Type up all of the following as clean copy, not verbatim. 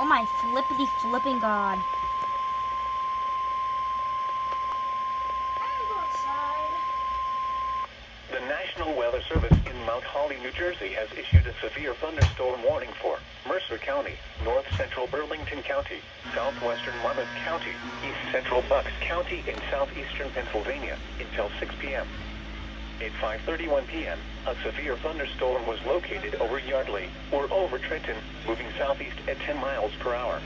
Oh my flippity flipping god. The National Weather Service in Mount Holly, New Jersey has issued a severe thunderstorm warning for Mercer County, North Central Burlington County, Southwestern Monmouth County, East Central Bucks County, and Southeastern Pennsylvania until 6 p.m. At 5:31 p.m., a severe thunderstorm was located over Yardley or over Trenton, moving southeast at 10 miles per hour.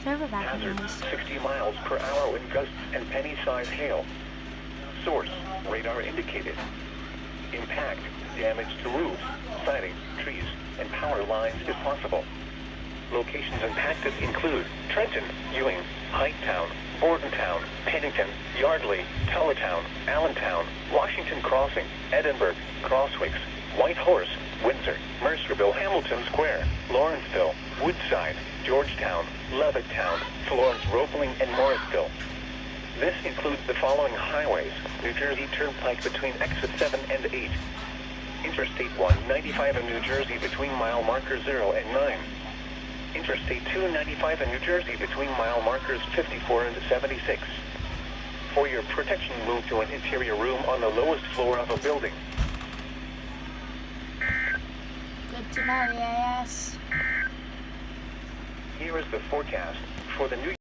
Hazard, 60 miles per hour wind gusts and penny-sized hail. Source, radar indicated. Impact, damage to roofs, siding, trees, and power lines is possible. Locations impacted include Trenton, Ewing, Highttown, Bordentown, Pennington, Yardley, Tullertown, Allentown, Washington Crossing, Edinburgh, Crosswicks, White Horse, Windsor, Mercerville, Hamilton Square, Lawrenceville, Woodside, Georgetown, Levittown, Florence, Roebling, and Morrisville. This includes the following highways: New Jersey Turnpike between exit 7 and 8. Interstate 195 in New Jersey between mile markers 0 and 9. Interstate 295 in New Jersey between mile markers 54 and 76. For your protection, move to an interior room on the lowest floor of a building. Good to know, EAS. Here is the forecast for the New